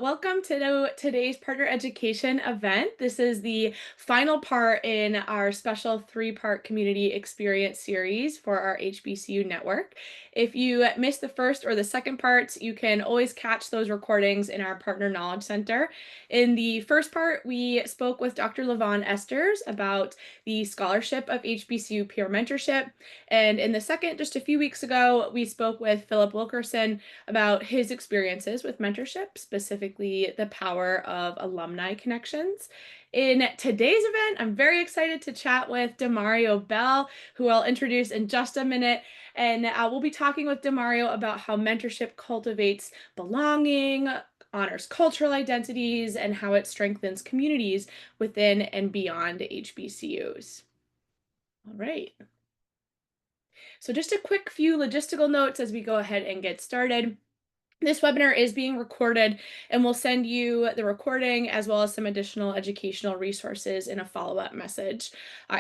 Welcome to today's partner education event. This is the final part in our special three-part community experience series for our HBCU network. If you missed the first or the second parts, you can always catch those recordings in our Partner Knowledge Center. In the first part, we spoke with Dr. Levon Esters about the scholarship of HBCU peer mentorship. And in the second, just a few weeks ago, we spoke with Philip Wilkerson about his experiences with mentorship, specifically the power of alumni connections. In today's event, I'm very excited to chat with DeMario Bell, who I'll introduce in just a minute. And we'll be talking with DeMario about how mentorship cultivates belonging, honors cultural identities, and how it strengthens communities within and beyond HBCUs. All right. So just a quick few logistical notes as we go ahead and get started. This webinar is being recorded, and we'll send you the recording as well as some additional educational resources in a follow-up message,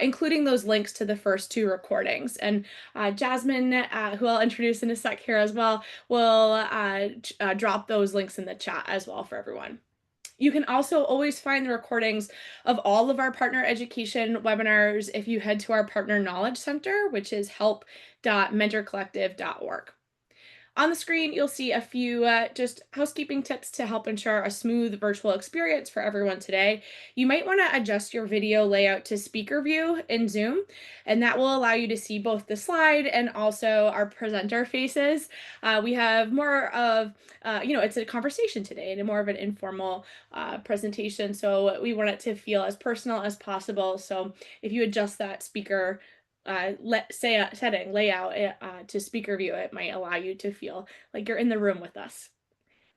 including those links to the first two recordings. And Jasmine, who I'll introduce in a sec here as well, will drop those links in the chat as well for everyone. You can also always find the recordings of all of our partner education webinars if you head to our Partner Knowledge Center, which is help.mentorcollective.org. On the screen, you'll see a few just housekeeping tips to help ensure a smooth virtual experience for everyone today. You might want to adjust your video layout to speaker view in Zoom, and that will allow you to see both the slide and also our presenter faces. We have more of, it's a conversation today and more of an informal presentation, so we want it to feel as personal as possible. So if you adjust that speaker setting layout to speaker view, it might allow you to feel like you're in the room with us.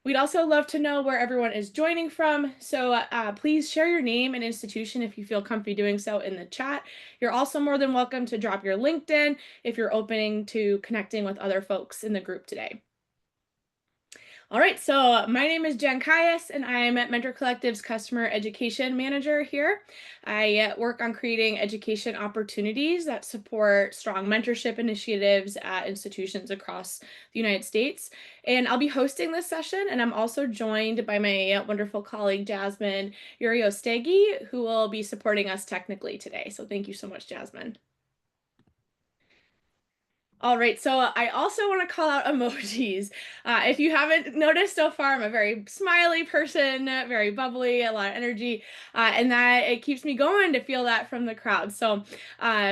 We'd also love to know where everyone is joining from, so please share your name and institution if you feel comfy doing so in the chat. You're also more than welcome to drop your LinkedIn if you're opening to connecting with other folks in the group today. All right, so my name is Jen Caius, and I'm at Mentor Collective's Customer Education Manager here. I work on creating education opportunities that support strong mentorship initiatives at institutions across the United States. And I'll be hosting this session, and I'm also joined by my wonderful colleague, Jasmine Uriostegi, who will be supporting us technically today. So thank you so much, Jasmine. All right, so I also want to call out emojis. If you haven't noticed so far, I'm a very smiley person, very bubbly, a lot of energy, and that it keeps me going to feel that from the crowd. So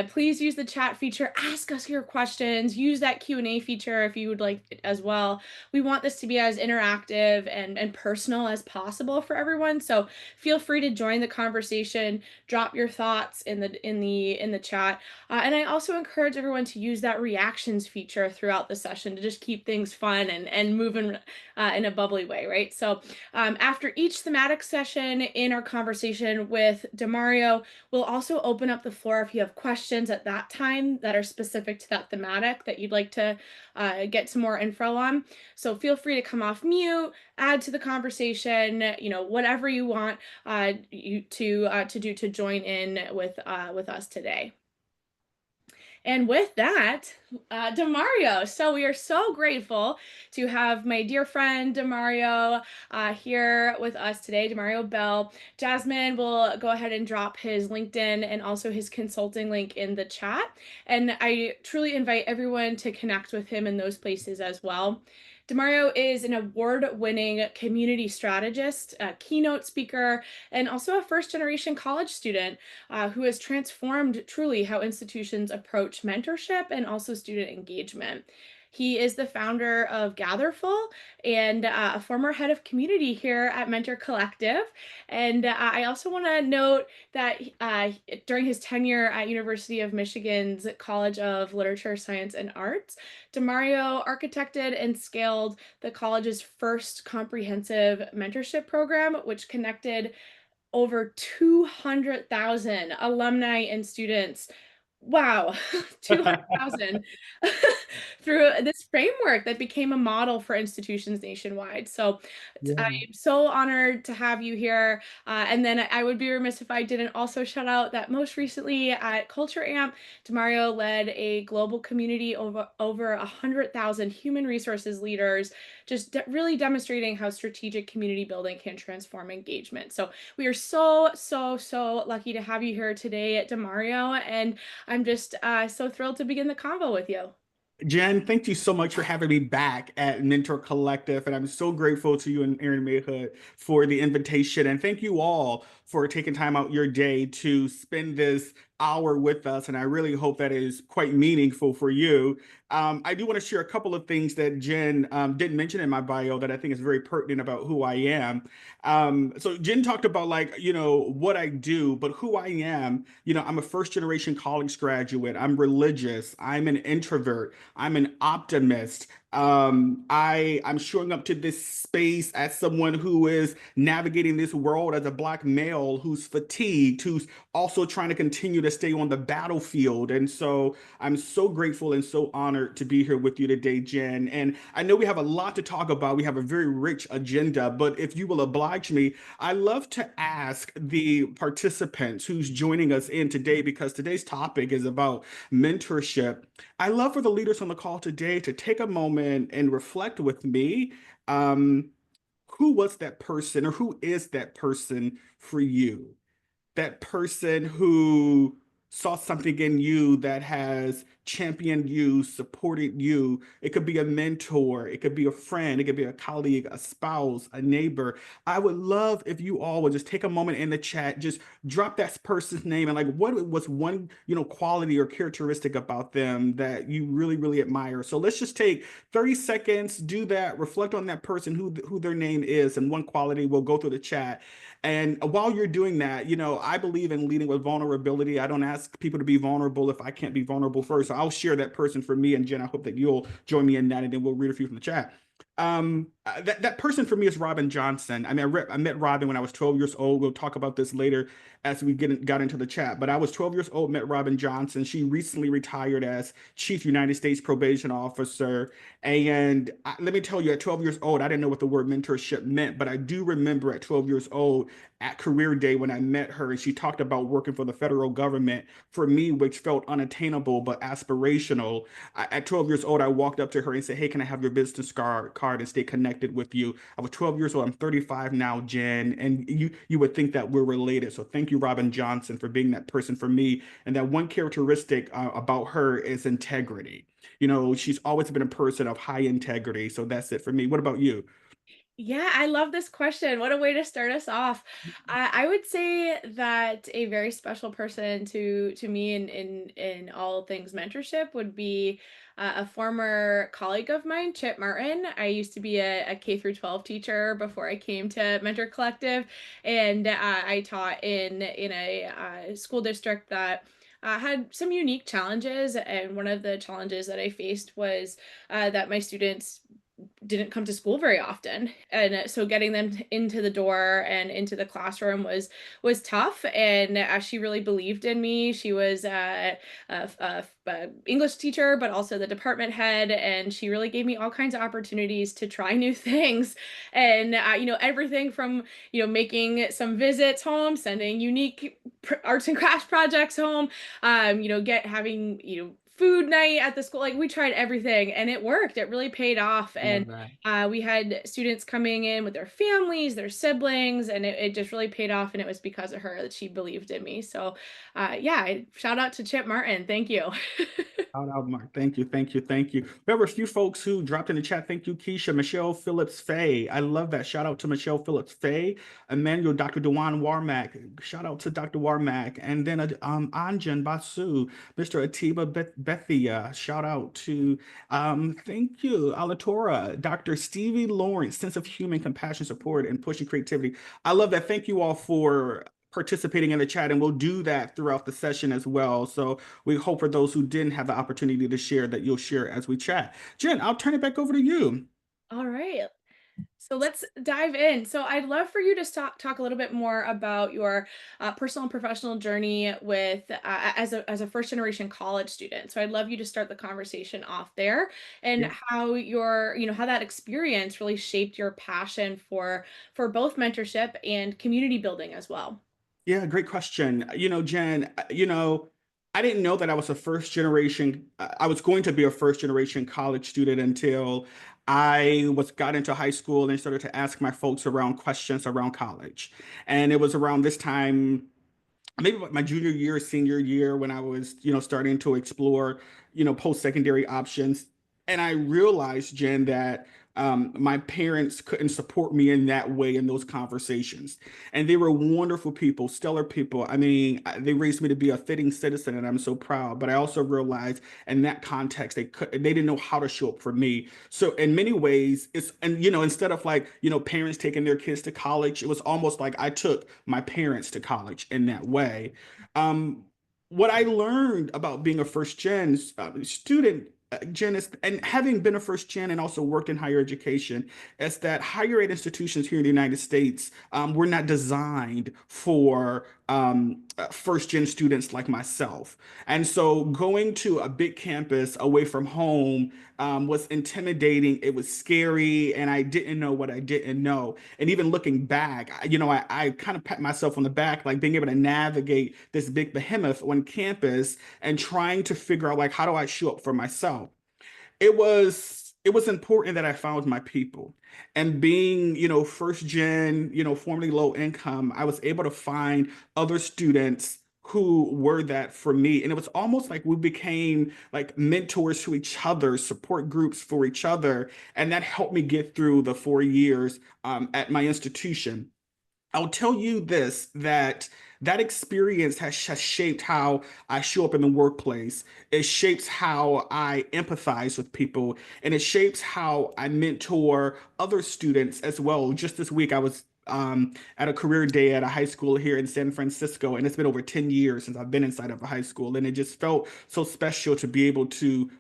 please use the chat feature, ask us your questions, use that Q&A feature if you would like it as well. We want this to be as interactive and personal as possible for everyone. So feel free to join the conversation, drop your thoughts in the chat. And I also encourage everyone to use that reactions feature throughout the session to just keep things fun and moving in a bubbly way, right? So after each thematic session in our conversation with DeMario, we'll also open up the floor if you have questions at that time that are specific to that thematic that you'd like to get some more info on. So feel free to come off mute, add to the conversation, whatever you want to do to join in with us today. And with that, DeMario. So we are so grateful to have my dear friend DeMario here with us today, DeMario Bell. Jasmine will go ahead and drop his LinkedIn and also his consulting link in the chat. And I truly invite everyone to connect with him in those places as well. DeMario is an award-winning community strategist, a keynote speaker, and also a first-generation college student who has transformed truly how institutions approach mentorship and also student engagement. He is the founder of Gatherful and a former head of community here at Mentor Collective. And I also want to note that during his tenure at University of Michigan's College of Literature, Science, and Arts, DeMario architected and scaled the college's first comprehensive mentorship program, which connected over 200,000 alumni and students. Wow, 200,000 through this framework that became a model for institutions nationwide. So Yeah. I'm so honored to have you here. And then I would be remiss if I didn't also shout out that most recently at Culture Amp, DeMario led a global community over 100,000 human resources leaders, just really demonstrating how strategic community building can transform engagement. So we are so, so, so lucky to have you here today at DeMario, and I'm just so thrilled to begin the convo with you. Jen, thank you so much for having me back at Mentor Collective. And I'm so grateful to you and Aaron Mayhood for the invitation. And thank you all for taking time out your day to spend this hour with us. And I really hope that is quite meaningful for you. I do want to share a couple of things that Jen didn't mention in my bio that I think is very pertinent about who I am. So Jen talked about what I do, but who I am, I'm a first generation college graduate. I'm religious. I'm an introvert. I'm an optimist. I'm showing up to this space as someone who is navigating this world as a Black male who's fatigued, who's also trying to continue to stay on the battlefield. And so I'm so grateful and so honored to be here with you today, Jen. And I know we have a lot to talk about. We have a very rich agenda, but if you will oblige me, I love to ask the participants who's joining us in today, because today's topic is about mentorship. I love for the leaders on the call today to take a moment and reflect with me. Um, who was that person, or who is that person for you? That person who saw something in you that has championed you, supported you. It could be a mentor, it could be a friend, it could be a colleague, a spouse, a neighbor. I would love if you all would just take a moment in the chat, just drop that person's name and like what was one, quality or characteristic about them that you really, really admire. So let's just take 30 seconds, do that, reflect on that person, who their name is, and one quality. We'll go through the chat. And while you're doing that, I believe in leading with vulnerability. I don't ask people to be vulnerable if I can't be vulnerable first. So I'll share that person for me. And Jen, I hope that you'll join me in that, and then we'll read a few from the chat. That person for me is Robin Johnson. I mean, I met Robin when I was 12 years old. We'll talk about this later as we got into the chat. But I was 12 years old, met Robin Johnson. She recently retired as Chief United States Probation Officer. And let me tell you, at 12 years old, I didn't know what the word mentorship meant, but I do remember at 12 years old at Career Day when I met her, and she talked about working for the federal government for me, which felt unattainable but aspirational. At 12 years old, I walked up to her and said, "Hey, can I have your business card and stay connected with you?" I was 12 years old. I'm 35 now, Jen, and you would think that we're related. So thank you, Robin Johnson, for being that person for me. And that one characteristic about her is integrity. She's always been a person of high integrity. So that's it for me. What about you? Yeah, I love this question. What a way to start us off. I would say that a very special person to me in all things mentorship would be a former colleague of mine, Chip Martin. I used to be a K through 12 teacher before I came to Mentor Collective, and I taught in a school district that had some unique challenges. And one of the challenges that I faced was that my students didn't come to school very often, and so getting them into the door and into the classroom was tough. And she really believed in me. She was a English teacher but also the department head, and she really gave me all kinds of opportunities to try new things. And everything from making some visits home, sending unique arts and crafts projects home, get having food night at the school. Like, we tried everything and it worked. It really paid off. And Love that. we had students coming in with their families, their siblings, and it just really paid off. And it was because of her that she believed in me. So yeah, shout out to Chip Martin. Thank you. Shout out, Mark. Thank you, thank you, thank you. There were a few folks who dropped in the chat. Thank you, Keisha, Michelle Phillips Fay. I love that. Shout out to Michelle Phillips Fay, Emmanuel, Dr. Dewan Warmack. Shout out to Dr. Warmack. And then Anjan Basu, Mr. Atiba Bethia. Shout out to, thank you, Alatora, Dr. Stevie Lawrence, sense of human compassion, support, and pushing creativity. I love that. Thank you all for participating in the chat, and we'll do that throughout the session as well. So we hope for those who didn't have the opportunity to share that you'll share as we chat. Jen, I'll turn it back over to you. All right. So let's dive in. So I'd love for you to talk a little bit more about your personal and professional journey with as a first generation college student. So I'd love you to start the conversation off there and Yeah. how your how that experience really shaped your passion for both mentorship and community building as well. Yeah, great question. Jen, I didn't know that I was a first generation, I was going to be a first generation college student until I was got into high school and started to ask my folks around questions around college. And it was around this time, maybe like my junior year, senior year, when I was, starting to explore, post-secondary options. And I realized, Jen, that my parents couldn't support me in that way in those conversations. And they were wonderful people, stellar people. I mean, they raised me to be a fitting citizen, and I'm so proud. But I also realized in that context, they didn't know how to show up for me. So in many ways, instead of like, parents taking their kids to college, it was almost like I took my parents to college in that way. Um, what I learned about being a first gen student, Jen, is, and having been a first gen and also worked in higher education, is that higher ed institutions here in the United States were not designed for first gen students like myself. And so going to a big campus away from home was intimidating. It was scary, and I didn't know what I didn't know. And even looking back, I kind of pat myself on the back, like being able to navigate this big behemoth on campus and trying to figure out like how do I show up for myself. It was important that I found my people. And being, first gen, formerly low income, I was able to find other students who were that for me. And it was almost like we became like mentors to each other, support groups for each other. And that helped me get through the 4 years at my institution. I'll tell you this, that experience has shaped how I show up in the workplace. It shapes how I empathize with people, and it shapes how I mentor other students as well. Just this week, I was at a career day at a high school here in San Francisco, and it's been over 10 years since I've been inside of a high school, and it just felt so special to be able to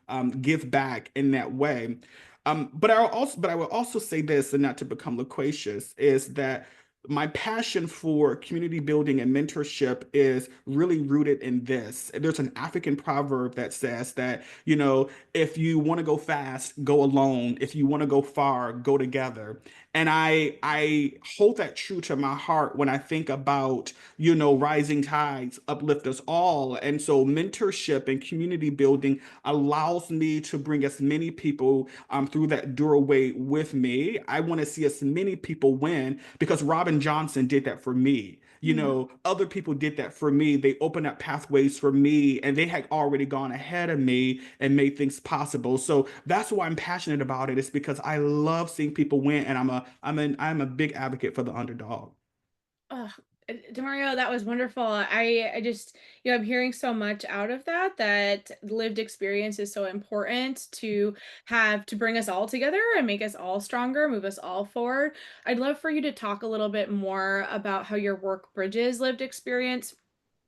give back in that way. But I will also say this, and not to become loquacious, is that my passion for community building and mentorship is really rooted in this. There's an African proverb that says that, if you want to go fast, go alone. If you want to go far, go together. And I hold that true to my heart when I think about, rising tides uplift us all. And so mentorship and community building allows me to bring as many people through that doorway with me. I want to see as many people win because Robin Johnson did that for me. Other people did that for me. They opened up pathways for me, and they had already gone ahead of me and made things possible. So that's why I'm passionate about it. It's because I love seeing people win, and I'm a big advocate for the underdog. Oh, DeMario, that was wonderful. I just, I'm hearing so much out of that lived experience is so important to have to bring us all together and make us all stronger, move us all forward. I'd love for you to talk a little bit more about how your work bridges lived experience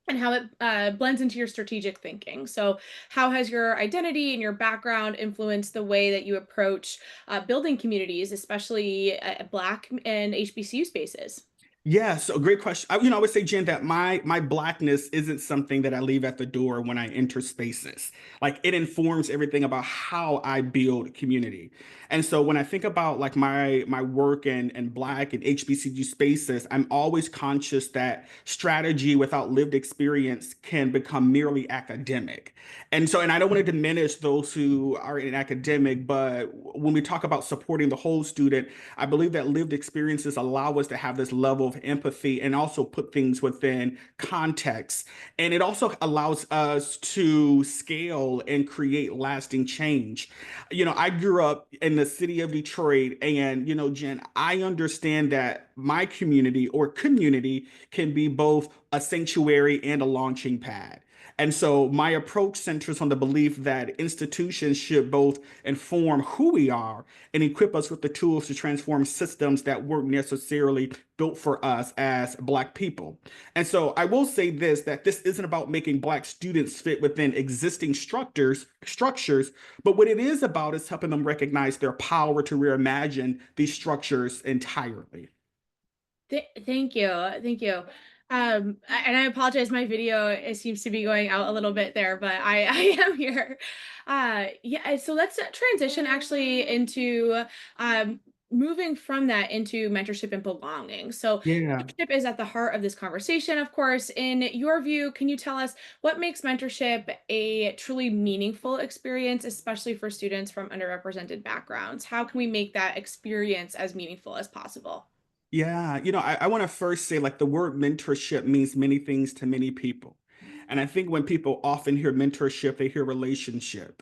and how it blends into your strategic thinking. So, how has your identity and your background influenced the way that you approach building communities, especially Black and HBCU spaces? Yeah, so great question. I would say, Jen, that my blackness isn't something that I leave at the door when I enter spaces. Like it informs everything about how I build community. And so when I think about like my work and Black and HBCU spaces, I'm always conscious that strategy without lived experience can become merely academic. And I don't want to diminish those who are in academic, but when we talk about supporting the whole student, I believe that lived experiences allow us to have this level of empathy and also put things within context. And it also allows us to scale and create lasting change. I grew up in the city of Detroit, and, Jen, I understand that my community or community can be both a sanctuary and a launching pad. And so my approach centers on the belief that institutions should both inform who we are and equip us with the tools to transform systems that weren't necessarily built for us as Black people. And so I will say this, that this isn't about making Black students fit within existing structures, but what it is about is helping them recognize their power to reimagine these structures entirely. Thank you. Thank you. And I apologize, my video, it seems to be going out a little bit there, but I I am here. Yeah, so let's transition actually into um moving from that into mentorship and belonging. So Yeah. mentorship is at the heart of this conversation, of course. In your view, can you tell us what makes mentorship a truly meaningful experience, especially for students from underrepresented backgrounds? How can we make that experience as meaningful as possible? Yeah, I want to first say like the word mentorship means many things to many people. And I think when people often hear mentorship, they hear relationship.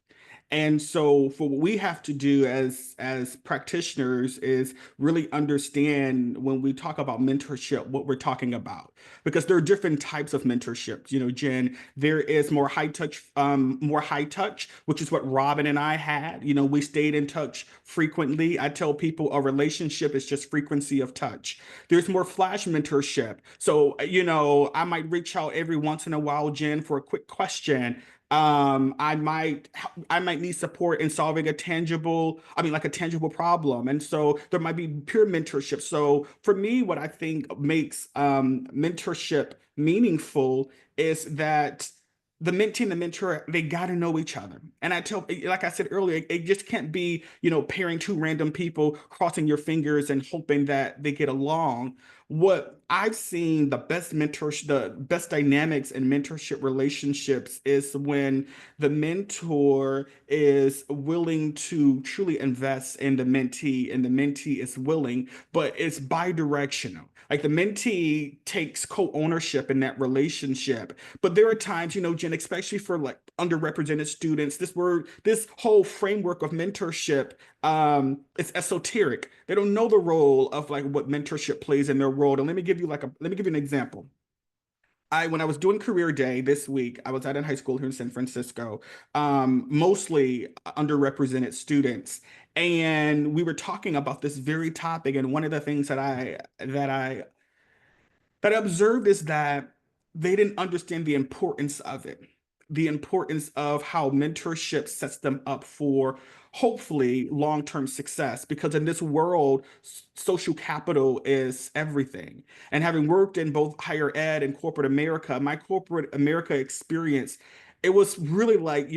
And so for what we have to do as practitioners is really understand when we talk about mentorship what we're talking about, because there are different types of mentorships. Jen, there is more high touch, which is what Robin and I had. We stayed in touch frequently. I tell people a relationship is just frequency of touch. There's more flash mentorship. So, I might reach out every once in a while, Jen, for a quick question. I might need support in solving like a tangible problem. And so there might be peer mentorship. So for me, what I think makes mentorship meaningful is that the mentee and the mentor, they got to know each other. And like I said earlier, it just can't be, pairing two random people, crossing your fingers and hoping that they get along. What I've seen the best dynamics in mentorship relationships is when the mentor is willing to truly invest in the mentee and the mentee is willing, but it's bi-directional. Like the mentee takes co-ownership in that relationship. But there are times, Jen, especially for like underrepresented students, this whole framework of mentorship, it's esoteric. They don't know the role of like what mentorship plays in their role. And let me give you an example. When I was doing career day this week, I was at a high school here in San Francisco, mostly underrepresented students, and we were talking about this very topic. And one of the things that I observed is that they didn't understand the importance of it, the importance of how mentorship sets them up for hopefully long-term success. Because in this world, social capital is everything. And having worked in both higher ed and corporate America, my corporate America experience, it was really like,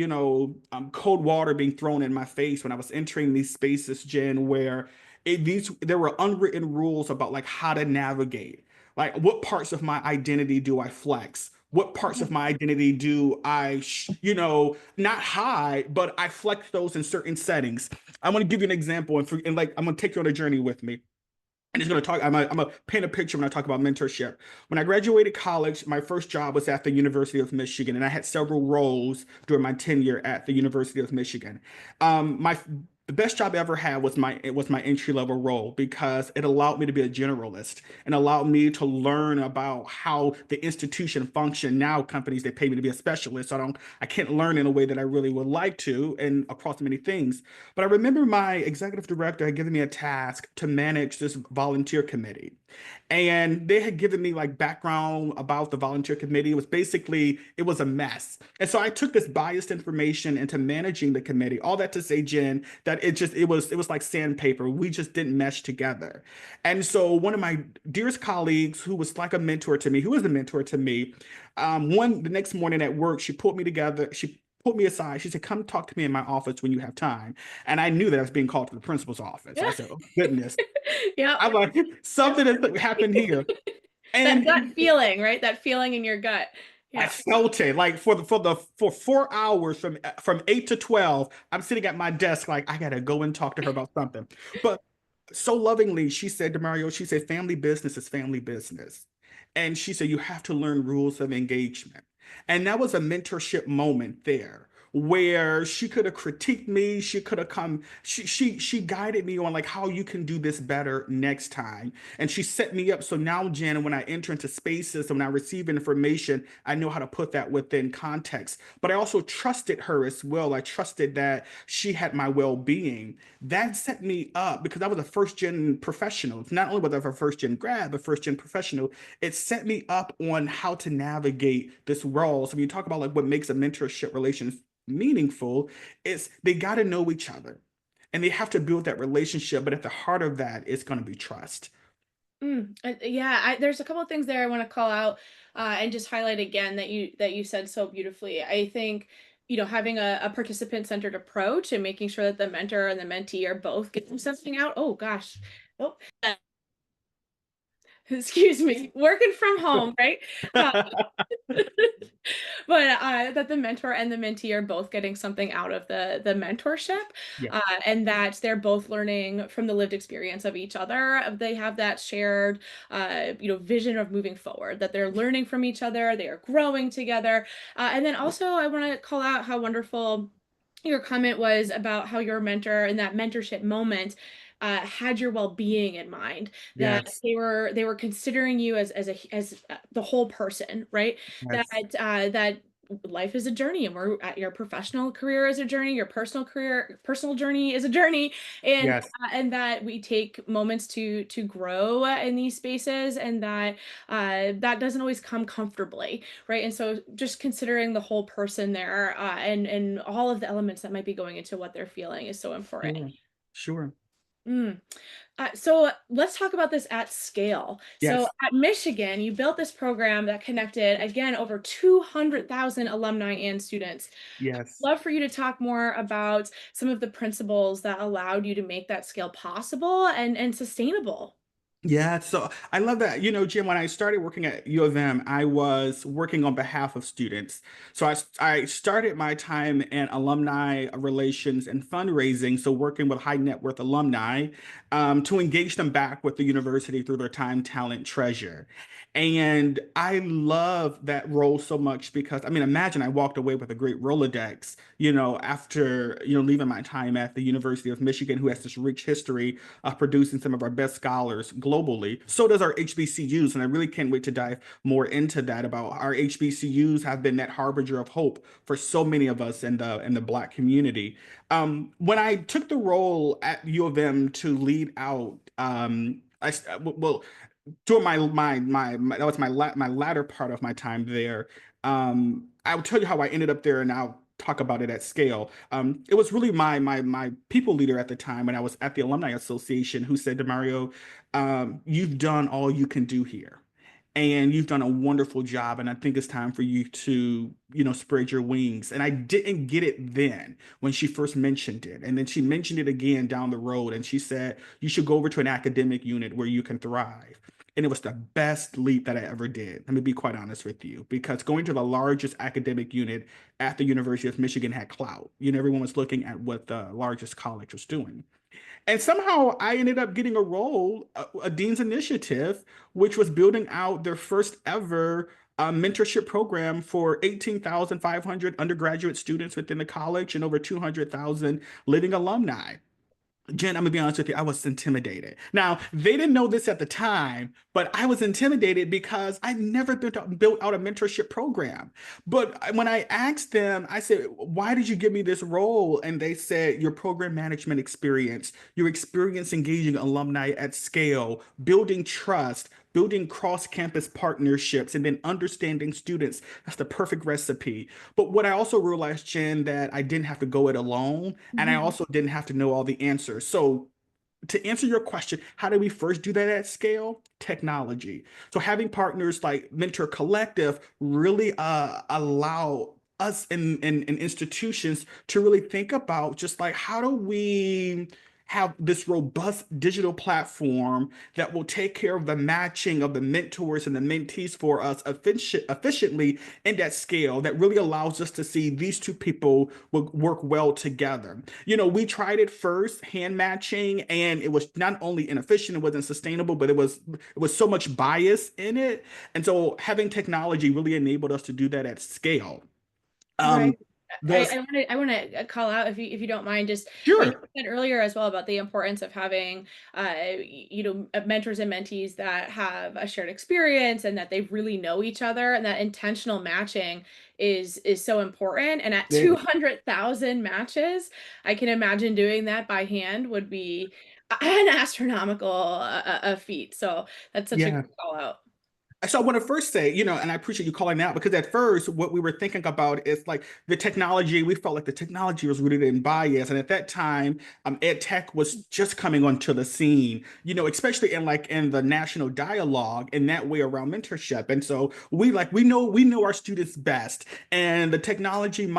cold water being thrown in my face when I was entering these spaces, Jen, where there were unwritten rules about like how to navigate, like, what parts of my identity do I flex? What parts of my identity do not hide, but I flex those in certain settings? I'm going to give you an example, and like I'm going to take you on a journey with me. And just going to talk. I'm gonna paint a picture when I talk about mentorship. When I graduated college, my first job was at the University of Michigan, and I had several roles during my tenure at the University of Michigan. My The best job I ever had was my entry level role because it allowed me to be a generalist and allowed me to learn about how the institution functioned. Now companies, they pay me to be a specialist, so I can't learn in a way that I really would like to, and across many things. But I remember my executive director had given me a task to manage this volunteer committee. And they had given me like background about the volunteer committee. It was a mess. And so I took this biased information into managing the committee. All that to say, Jen, that it was like sandpaper. We just didn't mesh together. And so one of my dearest colleagues, who was like a mentor to me, who is a mentor to me, the next morning at work, she pulled me together. She pulled me aside. She said, "Come talk to me in my office when you have time." And I knew that I was being called to the principal's office. I Yeah. said, "Oh, goodness." Yep. I'm like, something has happened here. That gut And feeling, right? That feeling in your gut. I Yeah. felt it like for 4 hours from 8 to 12. I'm sitting at my desk like I gotta go and talk to her about something. But so lovingly, she said, DeMario, she said, family business is family business. And she said, you have to learn rules of engagement. And that was a mentorship moment there where she could have critiqued me. She could have come, she guided me on like how you can do this better next time. And she set me up. So now, Jen, when I enter into spaces and when I receive information, I know how to put that within context. But I also trusted her as well. I trusted that she had my well-being. That set me up because I was a first gen professional. Not only was I a first gen grad, but first gen professional. It set me up on how to navigate this role. So when you talk about like what makes a mentorship relationship meaningful, is they got to know each other and they have to build that relationship. But at the heart of that is going to be trust. Yeah, there's a couple of things there I want to call out and just highlight again that you said so beautifully. I think having a participant centered approach and making sure that the mentor and the mentee are both getting something out. Oh gosh, oh, excuse me, working from home, right? Uh, but that the mentor and the mentee are both getting something out of the mentorship, Yeah. and that they're both learning from the lived experience of each other. They have that shared, vision of moving forward. That they're learning from each other. They are growing together, and then also I want to call out how wonderful your comment was about how your mentor in that mentorship moment had your well-being in mind, that Yes. they were considering you as the whole person, right? that Yes. that life is a journey, and we're at your professional career is a journey, your personal journey is a journey, and Yes. and that we take moments to grow in these spaces, and that that doesn't always come comfortably, right? And so just considering the whole person there, and all of the elements that might be going into what they're feeling is so important. Sure. Sure. Mm. So let's talk about this at scale. So Yes. at Michigan, you built this program that connected, again, over 200,000 alumni and students. Yes. Love for you to talk more about some of the principles that allowed you to make that scale possible and sustainable. Yeah, so I love that. You know, Jim, when I started working at U of M, I was working on behalf of students. So I started my time in alumni relations and fundraising, so working with high net worth alumni to engage them back with the university through their time, talent, treasure. And I love that role so much because, I mean, imagine I walked away with a great Rolodex, after, leaving my time at the University of Michigan, who has this rich history producing some of our best scholars globally. So does our HBCUs, and I really can't wait to dive more into that. About our HBCUs have been that harbinger of hope for so many of us in the Black community. When I took the role at U of M to lead out, well, during that was my latter part of my time there. I will tell you how I ended up there, and I'll talk about it at scale. It was really my people leader at the time when I was at the Alumni Association who said, DeMario, you've done all you can do here. And you've done a wonderful job, and I think it's time for you to, spread your wings. And I didn't get it then when she first mentioned it, and then she mentioned it again down the road, and she said you should go over to an academic unit where you can thrive. And it was the best leap that I ever did. Let me be quite honest with you, because going to the largest academic unit at the University of Michigan had clout. Everyone was looking at what the largest college was doing. And somehow I ended up getting a role, a dean's initiative, which was building out their first ever mentorship program for 18,500 undergraduate students within the college and over 200,000 living alumni. Jen, I'm gonna be honest with you, I was intimidated. Now, they didn't know this at the time, but I was intimidated because I never built out a mentorship program. But when I asked them, I said, why did you give me this role? And they said, your program management experience, your experience engaging alumni at scale, building trust, building cross-campus partnerships, and then understanding students. That's the perfect recipe. But what I also realized, Jen, that I didn't have to go it alone, and I Mhm. also didn't have to know all the answers. So to answer your question, how do we first do that at scale? Technology. So having partners like Mentor Collective really allow us in institutions to really think about just like how do we have this robust digital platform that will take care of the matching of the mentors and the mentees for us efficiently and at scale that really allows us to see these two people will work well together. We tried it first, hand matching, and it was not only inefficient, it wasn't sustainable, but it was so much bias in it. And so having technology really enabled us to do that at scale. Right. Um, The I want to call out if you don't mind just what you Sure. said earlier as well about the importance of having mentors and mentees that have a shared experience and that they really know each other, and that intentional matching is so important. And at Yeah. 200,000 matches, I can imagine doing that by hand would be an astronomical a feat. So that's such a Yeah. good call out. So I want to first say, and I appreciate you calling out because at first what we were thinking about is like the technology. We felt like the technology was rooted in bias, and at that time, ed tech was just coming onto the scene. Especially in the national dialogue in that way around mentorship. And so we know our students best, and the technology it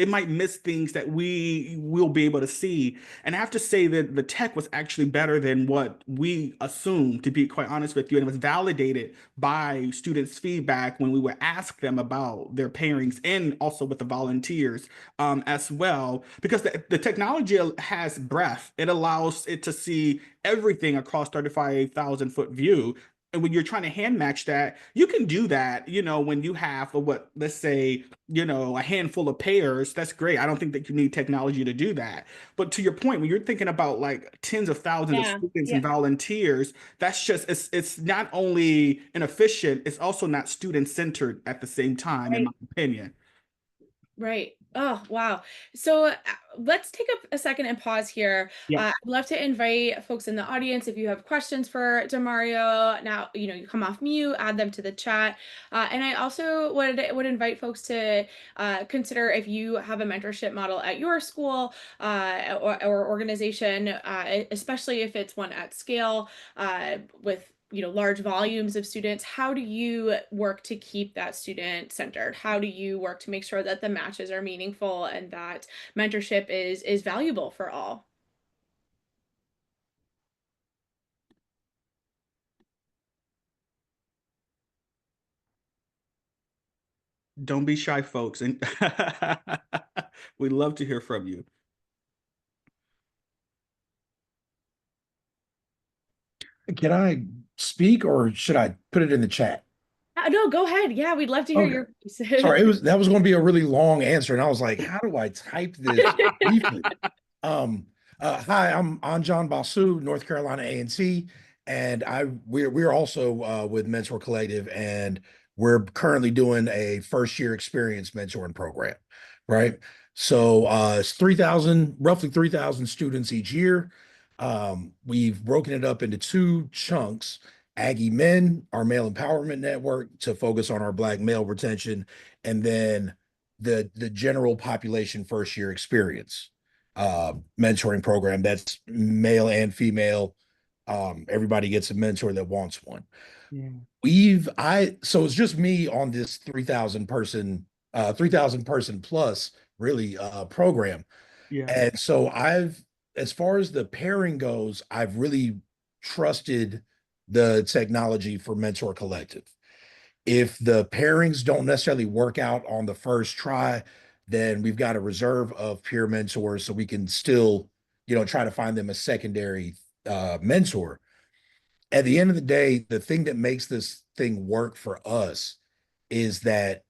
might miss things that we will be able to see. And I have to say that the tech was actually better than what we assumed, to be quite honest with you, and it was validated by students' feedback when we would ask them about their pairings and also with the volunteers as well. Because the technology has breadth, it allows it to see everything across 35,000 foot view. And when you're trying to hand match that, you can do that, when you have let's say, a handful of pairs. That's great. I don't think that you need technology to do that. But to your point, when you're thinking about like tens of thousands of Yeah. students Yeah. and volunteers, it's not only inefficient, it's also not student centered at the same time, in my Right. opinion. Right. Oh, wow. So let's take a second and pause here. Yeah. I'd love to invite folks in the audience if you have questions for DeMario. Now, you come off mute, add them to the chat. And I also would invite folks to consider if you have a mentorship model at your school or organization, especially if it's one at scale with large volumes of students. How do you work to keep that student centered? How do you work to make sure that the matches are meaningful and that mentorship is valuable for all? Don't be shy, folks. And we'd love to hear from you. Can I speak or should I put it in the chat? No, go ahead. Yeah, we'd love to hear Okay. your piece. Sorry, that was going to be a really long answer, and I was like, how do I type this briefly? Um, Hi, I'm Anjan Basu, North Carolina A&T, and we're also with Mentor Collective, and we're currently doing a first year experience mentoring program, right? So it's 3,000, roughly 3,000 students each year. We've broken it up into two chunks. Aggie Men, our male empowerment network, to focus on our Black male retention, and then the general population first year experience mentoring program that's male and female. Everybody gets a mentor that wants one. Yeah. So it's just me on this 3,000 person plus really program. Yeah. And so as far as the pairing goes, I've really trusted the technology for Mentor Collective. If the pairings don't necessarily work out on the first try, then we've got a reserve of peer mentors so we can still, try to find them a secondary mentor. At the end of the day, the thing that makes this thing work for us is that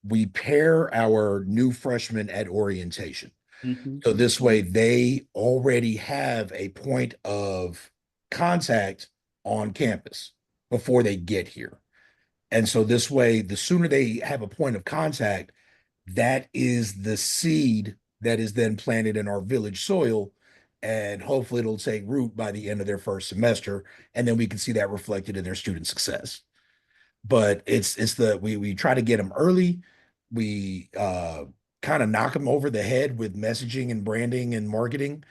we pair our new freshmen at orientation. Hmm. So this way, they already have a point of contact on campus before they get here. And so this way, the sooner they have a point of contact, that is the seed that is then planted in our village soil. And hopefully it'll take root by the end of their first semester. And then we can see that reflected in their student success. But we try to get them early. We kind of knock them over the head with messaging and branding and marketing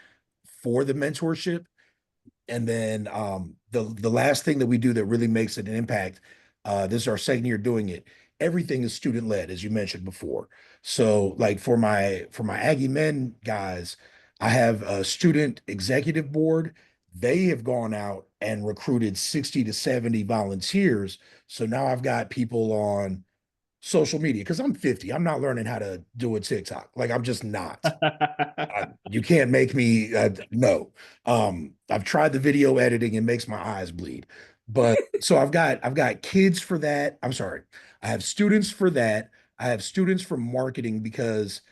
for the mentorship. And then the last thing that we do that really makes an impact, this is our second year doing it. Everything is student led, as you mentioned before. So, like for my Aggie Men guys, I have a student executive board. They have gone out and recruited 60 to 70 volunteers. So now I've got people on social media because I'm 50. I'm not learning how to do a TikTok. Like I'm just not. You can't make me no. I've tried the video editing, it makes my eyes bleed. But so I've got kids for that. I'm sorry. I have students for that. I have students from marketing because,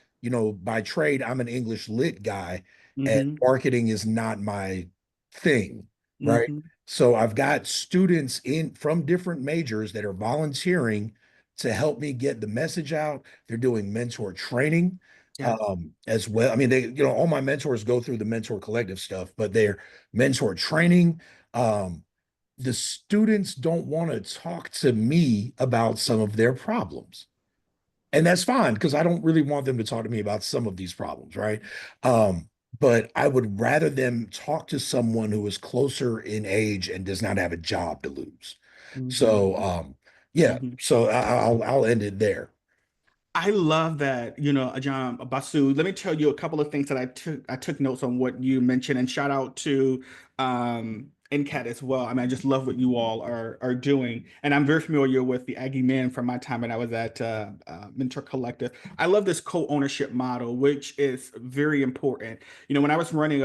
by trade, I'm an English lit guy and Mm-hmm. marketing is not my thing, right? Mm-hmm. So I've got students in from different majors that are volunteering to help me get the message out. They're doing mentor training Yeah. as well. I mean, all my mentors go through the mentor collective stuff, but they're mentor training. Um, the students don't want to talk to me about some of their problems. And that's fine because I don't really want them to talk to me about some of these problems, right? But I would rather them talk to someone who is closer in age and does not have a job to lose. Mm-hmm. So, yeah. Mm-hmm. So I'll end it there. I love that, John Basu. Let me tell you a couple of things that I took notes on what you mentioned, and shout out to NCAT as well. I mean, I just love what you all are doing. And I'm very familiar with the Aggie Men from my time when I was at Mentor Collective. I love this co-ownership model, which is very important. When I was running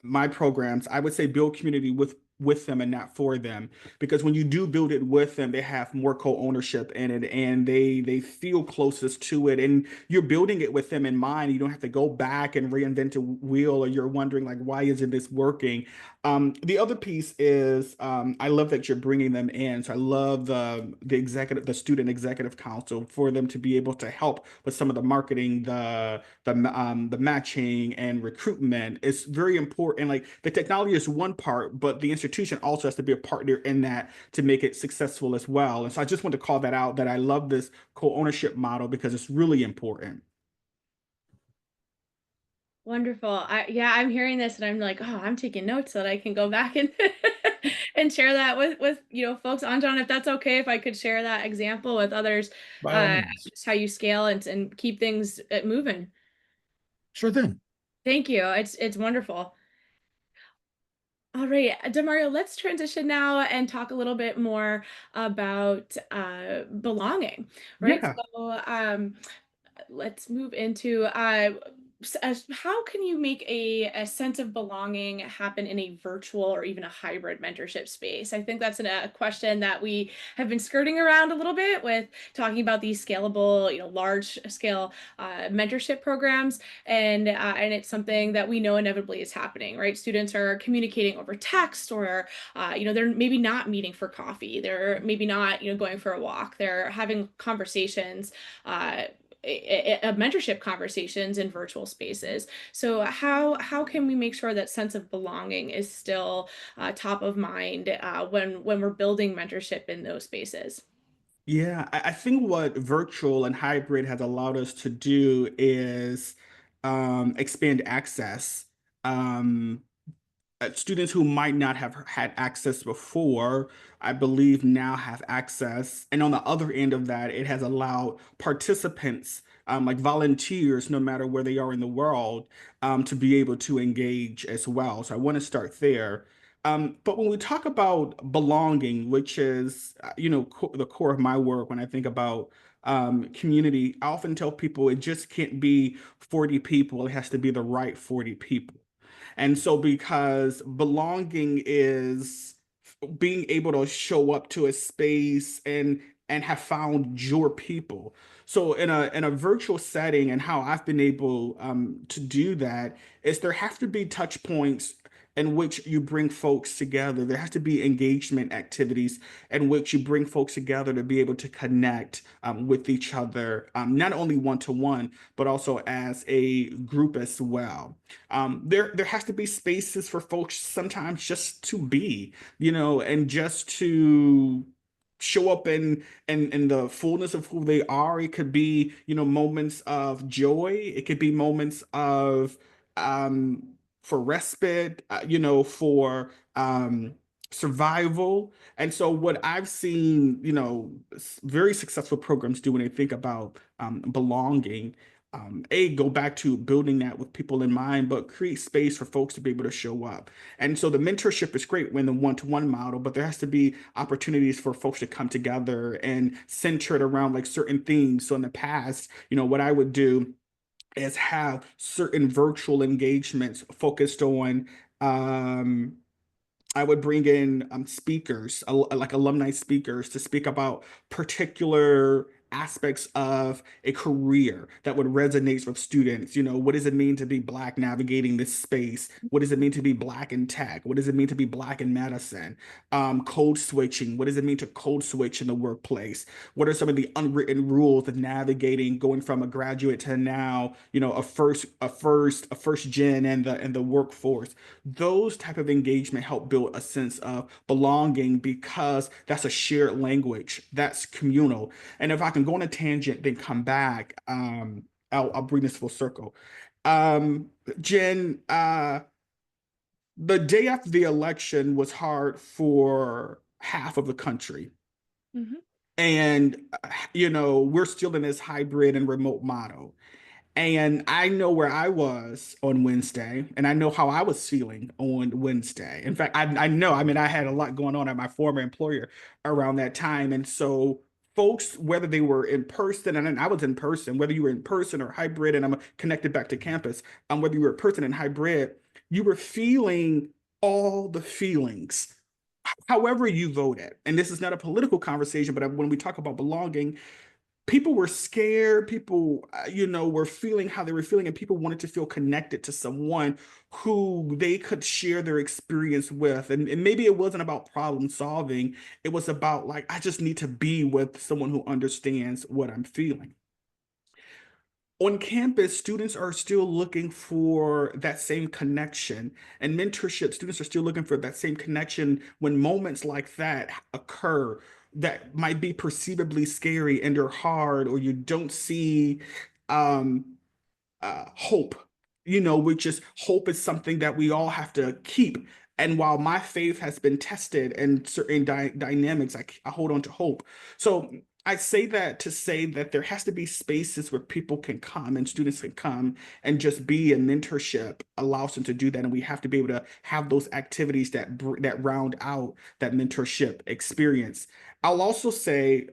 my programs, I would say build community with them and not for them, because when you do build it with them, they have more co-ownership in it, and they feel closest to it, and you're building it with them in mind. You don't have to go back and reinvent a wheel, or you're wondering like, why isn't this working? The other piece is, I love that you're bringing them in. So I love the student executive council, for them to be able to help with some of the marketing, the matching and recruitment. It's very important. Like, the technology is one part, but the institution also has to be a partner in that to make it successful as well. And so I just want to call that out, that I love this co-ownership model because it's really important. Wonderful. Yeah, I'm hearing this and I'm like, oh, I'm taking notes so that I can go back and and share that with folks. Anton, if that's okay, if I could share that example with others, By all means. just how you scale and keep things moving. Sure thing. Thank you. It's wonderful. All right, DeMario, let's transition now and talk a little bit more about belonging, right? Yeah. So, let's move into how can you make a sense of belonging happen in a virtual or even a hybrid mentorship space? I think that's a question that we have been skirting around a little bit with talking about these scalable, large scale mentorship programs, and it's something that we know inevitably is happening, right? Students are communicating over text, or they're maybe not meeting for coffee, they're maybe not going for a walk, they're having conversations, uh, of mentorship conversations in virtual spaces. So how can we make sure that sense of belonging is still top of mind when we're building mentorship in those spaces? Yeah, I think what virtual and hybrid has allowed us to do is expand access. Um, Students who might not have had access before, I believe now have access. And on the other end of that, it has allowed participants, like volunteers, no matter where they are in the world, to be able to engage as well. So I want to start there. But when we talk about belonging, which is, the core of my work, when I think about community, I often tell people it just can't be 40 people. It has to be the right 40 people. And so, because belonging is being able to show up to a space and have found your people. So in a virtual setting, and how I've been able to do that, is there have to be touch points in which you bring folks together. There has to be engagement activities in which you bring folks together to be able to connect with each other, not only one to one, but also as a group as well. There has to be spaces for folks sometimes just to be, and just to show up in the fullness of who they are. It could be, moments of joy. It could be moments of for respite, for survival. And so what I've seen, very successful programs do when they think about belonging, go back to building that with people in mind, but create space for folks to be able to show up. And so the mentorship is great when the one-to-one model, but there has to be opportunities for folks to come together and center it around like certain themes. So in the past, what I would do is have certain virtual engagements focused on I would bring in speakers, like alumni speakers, to speak about particular aspects of a career that would resonate with students. What does it mean to be Black navigating this space? What does it mean to be Black in tech? What does it mean to be Black in medicine? Code switching. What does it mean to code switch in the workplace? What are some of the unwritten rules of navigating going from a graduate to now, a first gen and the workforce? Those type of engagement help build a sense of belonging because that's a shared language, that's communal. And if I can go on a tangent, then come back, I'll bring this full circle. Jen, the day after the election was hard for half of the country. Mhm. And, we're still in this hybrid and remote model. And I know where I was on Wednesday, and I know how I was feeling on Wednesday. In fact, I know, I mean, I had a lot going on at my former employer around that time. And so, folks, whether they were in person, and I was in person, whether you were in person or hybrid, and I'm connected back to campus, whether you were in person and hybrid, you were feeling all the feelings. However, you voted. And this is not a political conversation, but when we talk about belonging, people were scared. People, were feeling how they were feeling, and people wanted to feel connected to someone who they could share their experience with. And maybe it wasn't about problem solving, it was about, like, I just need to be with someone who understands what I'm feeling. On campus, students are still looking for that same connection, and mentorship, students are still looking for that same connection when moments like that occur that might be perceivably scary and are hard, or you don't see um, hope, which is hope is something that we all have to keep. And while my faith has been tested and certain dynamics, I hold on to hope. So I say that to say that there has to be spaces where people can come and students can come and just be, a mentorship allows them to do that. And we have to be able to have those activities that round out that mentorship experience. I'll also say,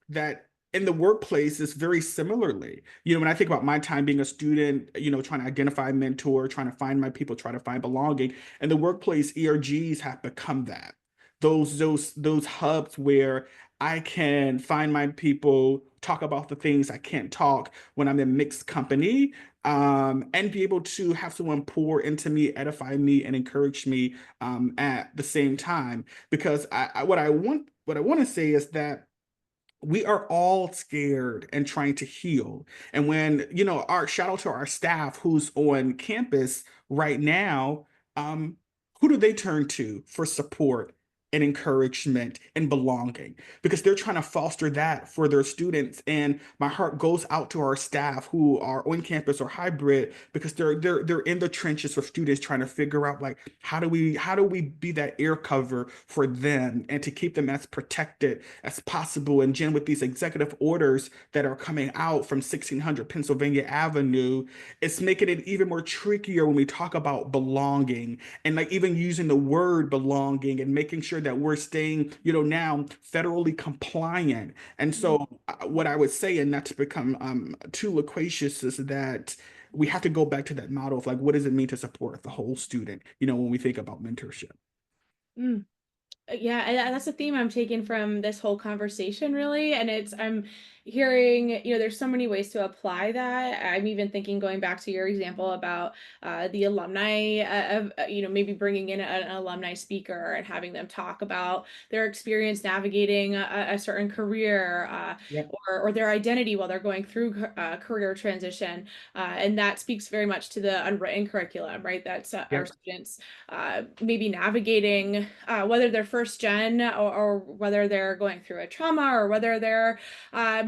that in the workplace is very similarly. When I think about my time being a student, trying to identify a mentor, trying to find my people, trying to find belonging, and the workplace ERGs have become that. Those hubs where I can find my people, talk about the things I can't talk when I'm in mixed company, and be able to have someone pour into me, edify me, and encourage me at the same time. Because what I want to say is that we are all scared and trying to heal. And when, our shout out to our staff who's on campus right now, who do they turn to for support and encouragement and belonging? Because they're trying to foster that for their students. And my heart goes out to our staff who are on campus or hybrid, because they're in the trenches with students trying to figure out, like, how do we be that air cover for them and to keep them as protected as possible. And Jen, with these executive orders that are coming out from 1600 Pennsylvania Avenue, it's making it even more trickier when we talk about belonging, and, like, even using the word belonging and making sure that we're staying, now federally compliant. And so, what I would say, and not to become too loquacious, is that we have to go back to that model of, like, what does it mean to support the whole student, when we think about mentorship. Mm. Yeah, that's a theme I'm taking from this whole conversation, really. And I'm hearing, there's so many ways to apply that. I'm even thinking, going back to your example about the alumni of, maybe bringing in an alumni speaker and having them talk about their experience navigating a certain career, Yeah, or their identity while they're going through career transition. And that speaks very much to the unwritten curriculum, right? That's yeah, our students maybe navigating, whether they're first gen, or whether they're going through a trauma, or whether they're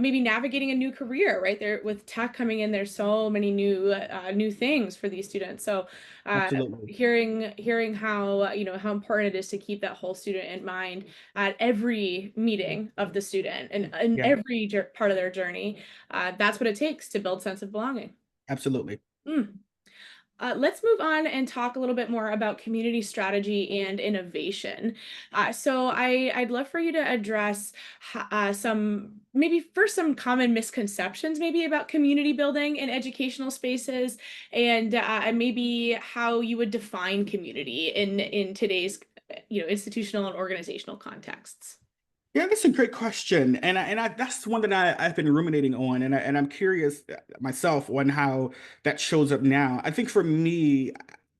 maybe navigating a new career, right? There, with tech coming in, there's so many new things for these students. So uh, absolutely. hearing how, how important it is to keep that whole student in mind at every meeting of the student, and in Yeah, every part of their journey. That's what it takes to build sense of belonging. absolutely. Mm. Let's move on and talk a little bit more about community strategy and innovation. So I'd love for you to address maybe first some common misconceptions maybe about community building in educational spaces, and maybe how you would define community in today's institutional and organizational contexts. Yeah, that's a great question, and that's one that I've been ruminating on, and I'm curious myself on how that shows up now. I think for me,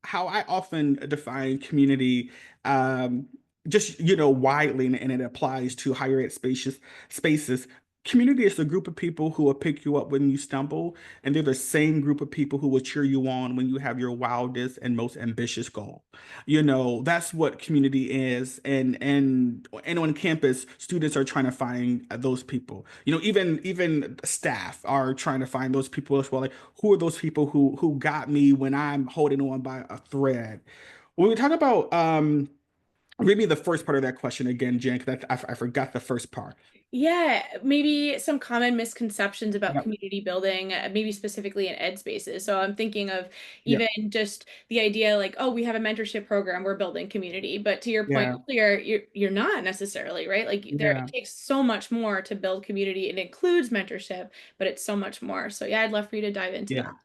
how I often define community, um, just widely, and it applies to higher ed spaces. Community is a group of people who will pick you up when you stumble, and they're the same group of people who will cheer you on when you have your wildest and most ambitious goal. That's what community is, and on campus students are trying to find those people. Even staff are trying to find those people as well, like who are those people who got me when I'm holding on by a thread. When we talk about read me the first part of that question again, Jen, because I forgot the first part. Yeah, maybe some common misconceptions about Yep. community building, maybe specifically in ed spaces. So I'm thinking of Yep. even just the idea like, oh, we have a mentorship program, we're building community. But to your point Yeah. earlier, you're not necessarily, right? Like there it Yeah. takes so much more to build community. It includes mentorship, but it's so much more. So yeah, I'd love for you to dive into Yeah. that.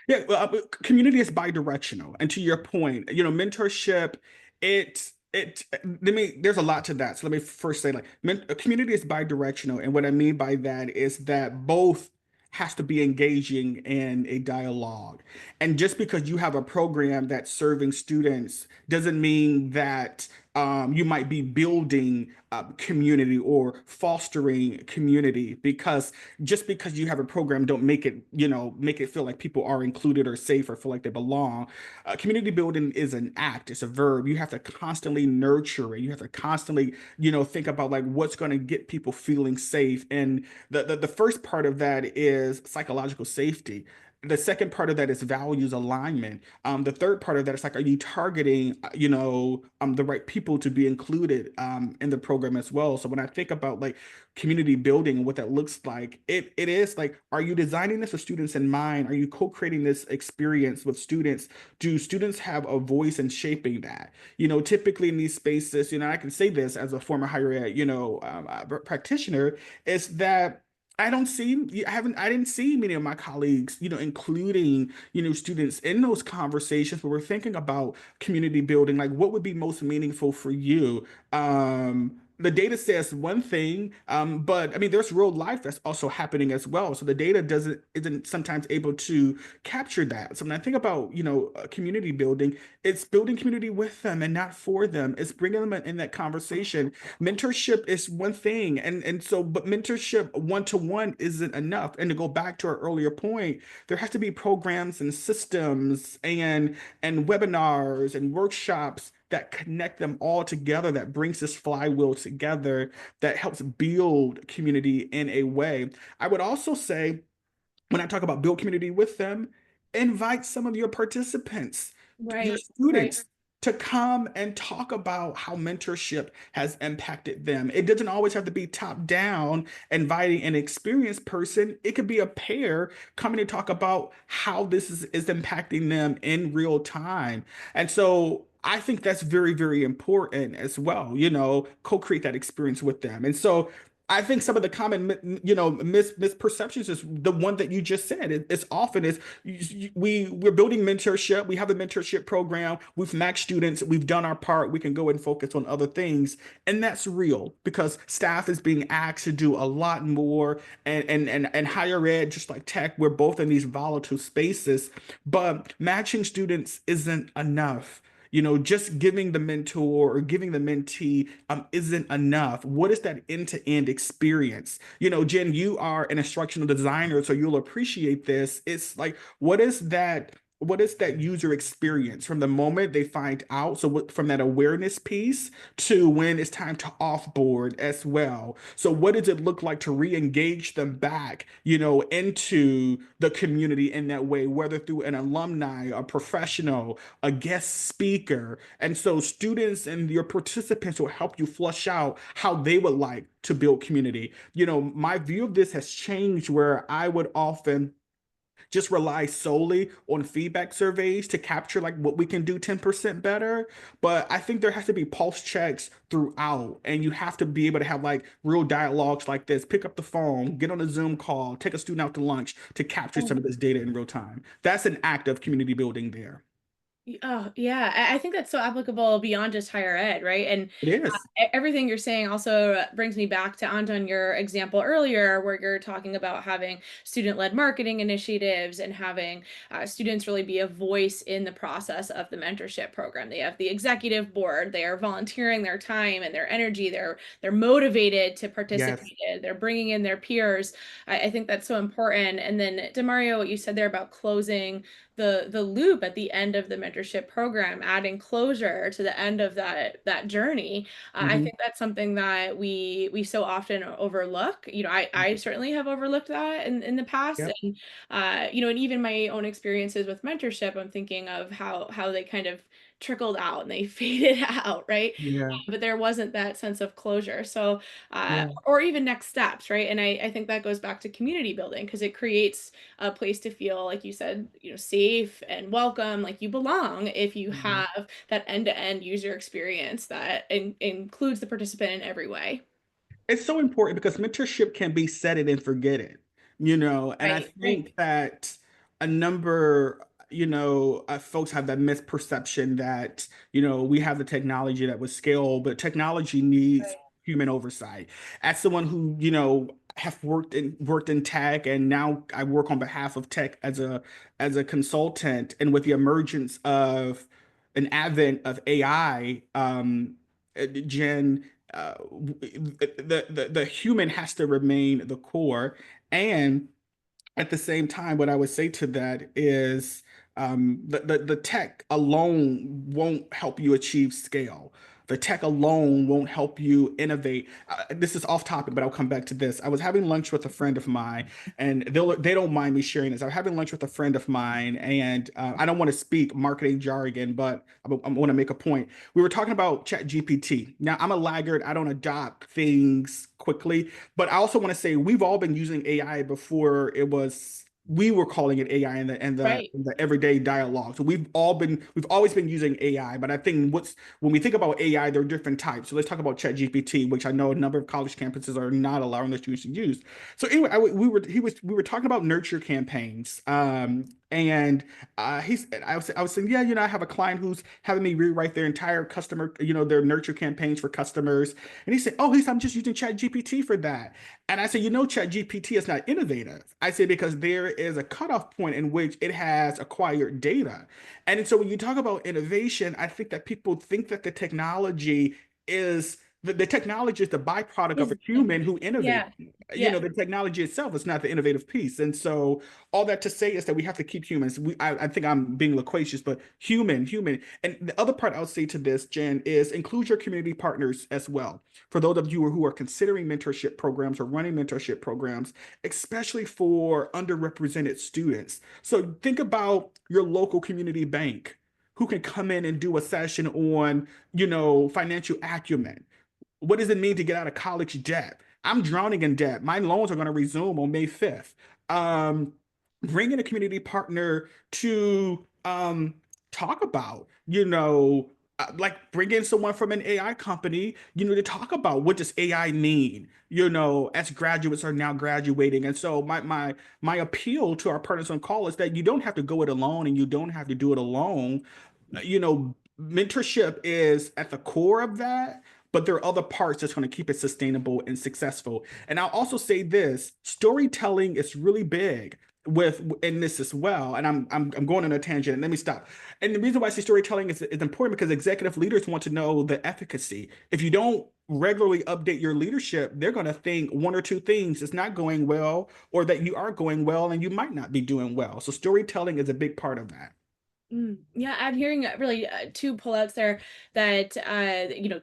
Yeah, well, community is bi-directional, and to your point, mentorship, there's a lot to that. So let me first say, like, community is bi-directional, and what I mean by that is that both has to be engaging in a dialogue. And just because you have a program that's serving students doesn't mean that you might be building community or fostering community, because just because you have a program don't make it feel like people are included or safe or feel like they belong. Community building is an act, it's a verb. You have to constantly nurture it. You have to constantly think about like what's going to get people feeling safe. And the first part of that is psychological safety. The second part of that is values alignment. The third part of that is like, are you targeting, the right people to be included in the program as well? So when I think about like community building and what that looks like, it is like, are you designing this with students in mind? Are you co-creating this experience with students? Do students have a voice in shaping that? Typically in these spaces, I can say this as a former higher ed, practitioner, is that I didn't see many of my colleagues, including, students in those conversations where we're thinking about community building, like what would be most meaningful for you. The data says one thing, but I mean, there's real life that's also happening as well. So the data isn't sometimes able to capture that. So when I think about, community building, it's building community with them and not for them. It's bringing them in that conversation. Mentorship is one thing, but mentorship one to one isn't enough. And to go back to our earlier point, there has to be programs and systems and webinars and workshops that connect them all together, that brings this flywheel together, that helps build community in a way. I would also say, when I talk about build community with them, invite some of your participants, your Right, right. students, to come and talk about how mentorship has impacted them. It doesn't always have to be top down, inviting an experienced person. It could be a pair coming to talk about how this is impacting them in real time. And so I think that's very, very important as well, co-create that experience with them. And so I think some of the common, misperceptions is the one that you just said. It's often is we're building mentorship. We have a mentorship program. We've maxed students. We've done our part. We can go and focus on other things, and that's real because staff is being asked to do a lot more. And higher ed, just like tech, we're both in these volatile spaces. But matching students isn't enough. Just giving the mentor or giving the mentee isn't enough. What is that end-to-end experience? Jen, you are an instructional designer, so you'll appreciate this. It's like, what is that user experience from the moment they find out? So from that awareness piece to when it's time to offboard as well. So what does it look like to re-engage them back, into the community in that way, whether through an alumni, a professional, a guest speaker? And so students and your participants will help you flush out how they would like to build community. My view of this has changed where I would often just rely solely on feedback surveys to capture like what we can do 10% better. But I think there has to be pulse checks throughout, and you have to be able to have like real dialogues like this. Pick up the phone, get on a Zoom call, take a student out to lunch to capture some of this data in real time. That's an act of community building there. Oh, yeah. I think that's so applicable beyond just higher ed, right? And It is. everything you're saying also brings me back to Anton, your example earlier, where you're talking about having student-led marketing initiatives and having students really be a voice in the process of the mentorship program. They have the executive board, they are volunteering their time and their energy, they're motivated to Yes. participate, they're bringing in their peers. I think that's so important. And then, DeMario, what you said there about closing the loop at the end of the mentorship program, adding closure to the end of that journey. I Hmm. think that's something that we so often overlook. I certainly have overlooked that in the past. Yep. And and even my own experiences with mentorship, I'm thinking of how they kind of trickled out and they faded out, right? Yeah. But there wasn't that sense of closure. So Yeah. or even next steps, right? And I think that goes back to community building, because it creates a place to feel, like you said, safe and welcome, like you belong, if you Mhm. have that end-to-end user experience that includes the participant in every way. It's so important because mentorship can be set it and forget it, and I Right, right, think that a number, folks have that misperception that, we have the technology that would scale, but technology needs right. human oversight. As someone who, have worked in tech, and now I work on behalf of tech as a consultant, and with the emergence of an advent of AI, Jen, the human has to remain the core. And at the same time, what I would say to that is the tech alone won't help you achieve scale. The tech alone won't help you innovate. This is off topic, but I'll come back to this. I was having lunch with a friend of mine, and they don't mind me sharing this. I was having lunch with a friend of mine, and I don't want to speak marketing jargon, but I want to make a point. We were talking about Chat GPT. Now, I'm a laggard. I don't adopt things quickly, but I also want to say we've all been using AI before we were calling it AI Right. in the everyday dialogue. So we've always been using AI, but I think when we think about AI, there are different types. So let's talk about ChatGPT, which I know a number of college campuses are not allowing their students to use. So anyway, we were talking about nurture campaigns. And I was saying, yeah, I have a client who's having me rewrite their entire customer, their nurture campaigns for customers. And he said, oh, I'm just using Chat GPT for that. And I said, Chat GPT is not innovative. I say because there is a cutoff point in which it has acquired data. And so when you talk about innovation, I think that people think that the technology is the byproduct of a Is human who innovated. Yeah, yeah. The technology itself is not the innovative piece. And so all that to say is that we have to keep humans. I think I'm being loquacious, but human. And the other part I'll say to this, Jen, is include your community partners as well. For those of you who are considering mentorship programs or running mentorship programs, especially for underrepresented students. So think about your local community bank who can come in and do a session on, financial acumen. What does it mean to get out of college debt? I'm drowning in debt. My loans are going to resume on May 5th. Um, Bring in a community partner to talk about, like bring in someone from an AI company, to talk about what does AI mean, as graduates are now graduating. And so my appeal to our partners on call is that you don't have to go it alone and you don't have to do it alone. Mentorship is at the core of that, but there are other parts that's going to keep it sustainable and successful. And I'll also say this, storytelling is really big with in this as well. And I'm going on a tangent. Let me stop. And the reason why I say storytelling is important because executive leaders want to know the efficacy. If you don't regularly update your leadership, they're going to think one or two things is not going well, or that you are going well and you might not be doing well. So storytelling is a big part of that. Yeah, I'm hearing really two pullouts there, that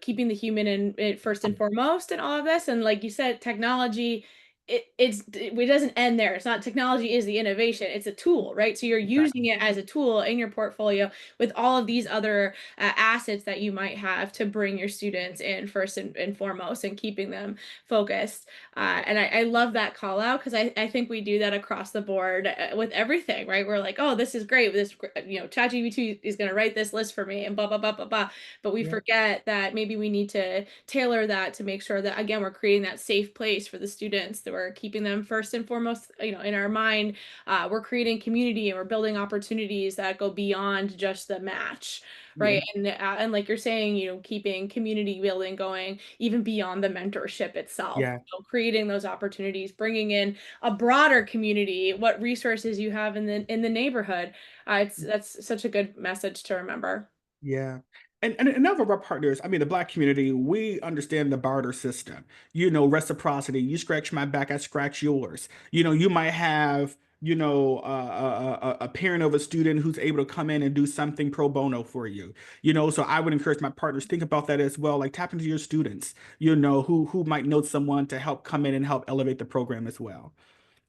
keeping the human in first and foremost in all of this, and like you said, technology, it doesn't end there. It's not, technology is the innovation. It's a tool, right? So you're using Exactly. it as a tool in your portfolio with all of these other assets that you might have to bring your students in first and foremost, and keeping them focused. And I love that call out, because I think we do that across the board with everything, right? We're like, oh, this is great. ChatGPT is going to write this list for me and blah, blah, blah, blah, blah. But we Yeah. forget that maybe we need to tailor that to make sure that, again, we're creating that safe place for the students we're keeping them first and foremost, in our mind. We're creating community and we're building opportunities that go beyond just the match, Yeah. right? And like you're saying, keeping community building going even beyond the mentorship itself. Yeah. So creating those opportunities, bringing in a broader community, what resources you have in the neighborhood. That's such a good message to remember. Yeah. And enough of our partners, I mean, the Black community, we understand the barter system, reciprocity. You scratch my back, I scratch yours. You might have, a parent of a student who's able to come in and do something pro bono for you. So I would encourage my partners, think about that as well. Like tap into your students, who might know someone to help come in and help elevate the program as well.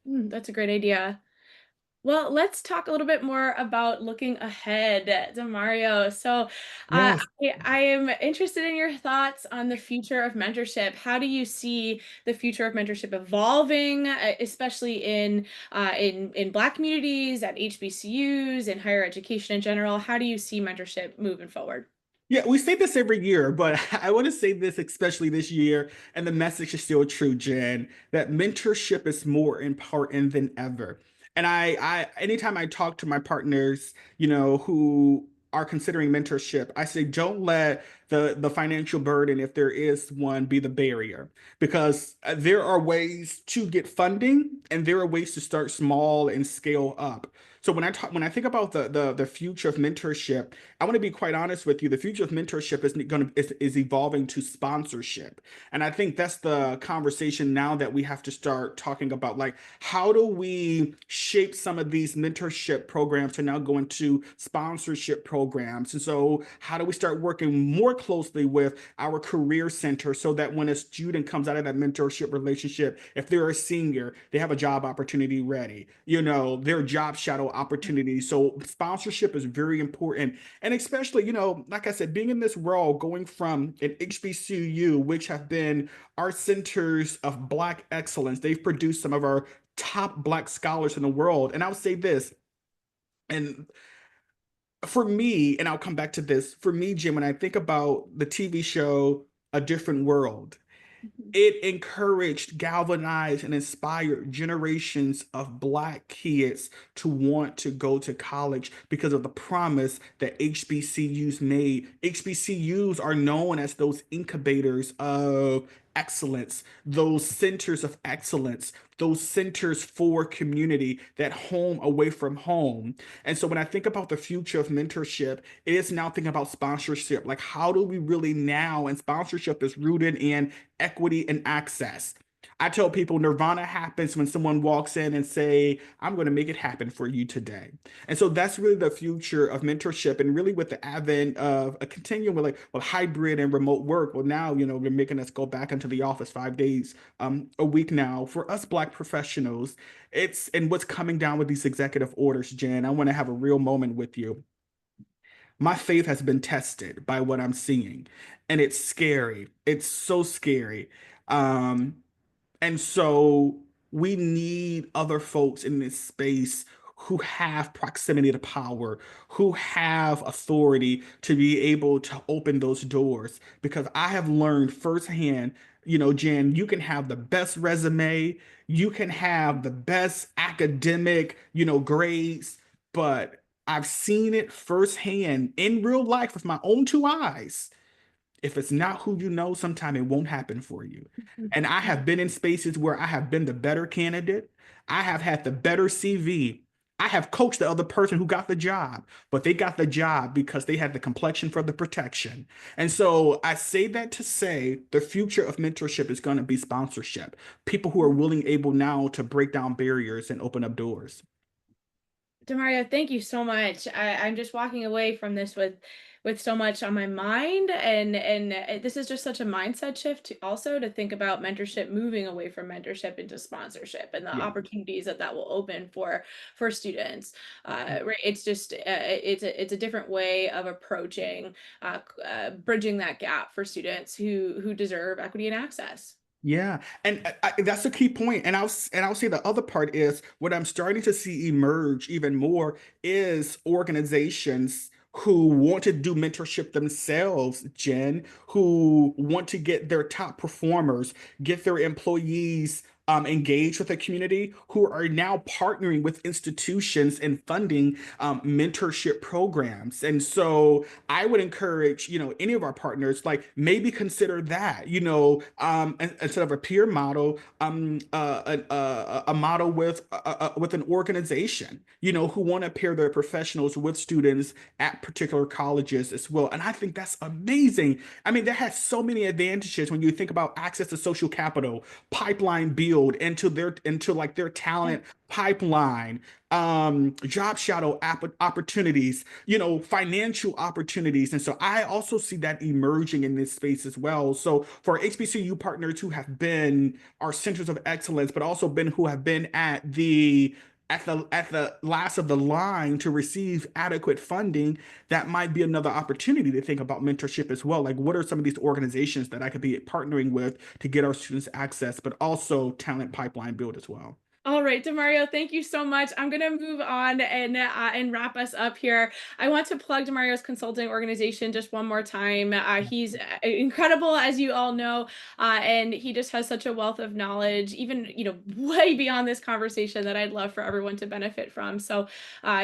That's a great idea. Well, let's talk a little bit more about looking ahead, DeMario. So, Yes. I am interested in your thoughts on the future of mentorship. How do you see the future of mentorship evolving, especially in Black communities, at HBCUs, in higher education in general? How do you see mentorship moving forward? Yeah, we say this every year, but I want to say this especially this year, and the message is still true, Jen, that mentorship is more important than ever. And anytime I talk to my partners, who are considering mentorship, I say don't let the financial burden, if there is one, be the barrier, because there are ways to get funding, and there are ways to start small and scale up. So when I think about the future of mentorship, I want to be quite honest with you. The future of mentorship is evolving to sponsorship, and I think that's the conversation now that we have to start talking about. Like, how do we shape some of these mentorship programs to now go into sponsorship programs? And so, how do we start working more closely with our career center so that when a student comes out of that mentorship relationship, if they're a senior, they have a job opportunity ready. Their job shadow opportunity. So sponsorship is very important, and especially, like I said, being in this role, going from an HBCU, which have been our centers of Black excellence, they've produced some of our top Black scholars in the world. And I'll say this, and for me, and I'll come back to this, for me, Jim, when I think about the TV show A Different World, Mhm. it encouraged, galvanized, and inspired generations of Black kids to want to go to college because of the promise that HBCUs made. HBCUs are known as those incubators of excellence, those centers of excellence, those centers for community, that home away from home. And so when I think about the future of mentorship, it is now thinking about sponsorship. Like, how do we really now, and sponsorship is rooted in equity and access. I tell people nirvana happens when someone walks in and say, I'm going to make it happen for you today. And so that's really the future of mentorship. And really with the advent of a continuum with hybrid and remote work, well, now, they're making us go back into the office 5 days a week now. For us Black professionals, and what's coming down with these executive orders, Jen, I want to have a real moment with you. My faith has been tested by what I'm seeing, and it's scary. It's so scary. Um, and so we need other folks in this space who have proximity to power, who have authority to be able to open those doors. Because I have learned firsthand, Jen, you can have the best resume, you can have the best academic, grades, but I've seen it firsthand in real life with my own two eyes. If it's not who you know, sometime it won't happen for you. And I have been in spaces where I have been the better candidate. I have had the better CV. I have coached the other person who got the job, but they got the job because they had the complexion for the protection. And so I say that to say the future of mentorship is going to be sponsorship. People who are willing, able now to break down barriers and open up doors. DeMario, thank you so much. I'm just walking away from this with so much on my mind, and this is just such a mindset shift to also to think about mentorship moving away from mentorship into sponsorship and the Yeah. opportunities that will open for students. Right, it's just it's a different way of approaching bridging that gap for students who deserve equity and access. Yeah, and that's a key point. And I'll say the other part is what I'm starting to see emerge even more is organizations who want to do mentorship themselves, Jen, who want to get their top performers, get their employees engaged with the community, who are now partnering with institutions and funding mentorship programs. And so I would encourage, any of our partners, like maybe consider that, instead of a peer model, a model with an organization, who want to pair their professionals with students at particular colleges as well. And I think that's amazing. I mean, that has so many advantages when you think about access to social capital, pipeline build into like their talent pipeline, job shadow opportunities, financial opportunities. And so I also see that emerging in this space as well. So for HBCU partners who have been our centers of excellence, but also who have been at the last of the line to receive adequate funding, that might be another opportunity to think about mentorship as well. Like, what are some of these organizations that I could be partnering with to get our students access, but also talent pipeline build as well? All right, DeMario, thank you so much. I'm going to move on and wrap us up here. I want to plug DeMario's consulting organization just one more time. He's incredible, as you all know, and he just has such a wealth of knowledge, even way beyond this conversation, that I'd love for everyone to benefit from. So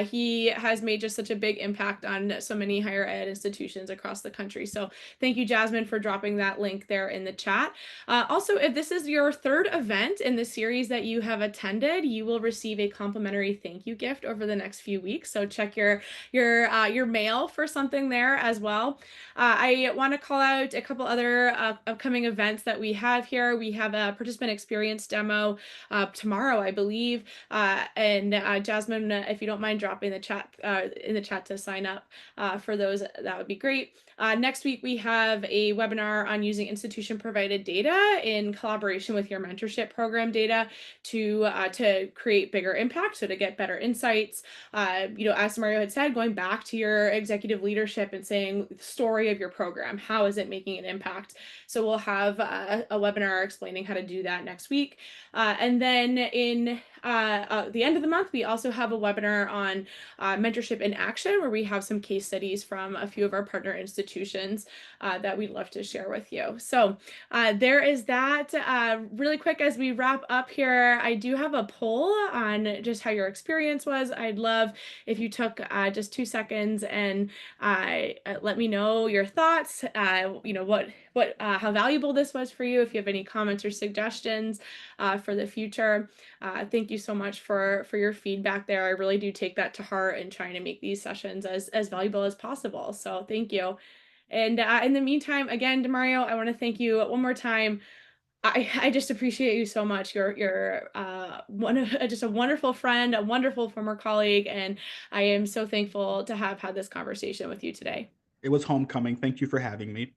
he has made just such a big impact on so many higher ed institutions across the country. So thank you, Jasmine, for dropping that link there in the chat. Also, if this is your third event in the series that you have attended, you will receive a complimentary thank you gift over the next few weeks. So check your mail for something there as well. I want to call out a couple other upcoming events that we have here. We have a participant experience demo tomorrow, I believe. And Jasmine, if you don't mind dropping the chat in the chat to sign up for those, that would be great. Next week, we have a webinar on using institution-provided data in collaboration with your mentorship program data to create bigger impact, so to get better insights. As Mario had said, going back to your executive leadership and saying the story of your program, how is it making an impact? So we'll have a webinar explaining how to do that next week. And then in the end of the month, we also have a webinar on mentorship in action, where we have some case studies from a few of our partner institutions that we'd love to share with you. So there is that. Really quick, as we wrap up here, I do have a poll on just how your experience was. I'd love if you took just 2 seconds and let me know your thoughts. How valuable this was for you. If you have any comments or suggestions for the future, thank you so much for your feedback there. I really do take that to heart and trying to make these sessions as valuable as possible. So thank you. And in the meantime, again, DeMario, I want to thank you one more time. I just appreciate you so much. You're just a wonderful friend, a wonderful former colleague, and I am so thankful to have had this conversation with you today. It was homecoming. Thank you for having me.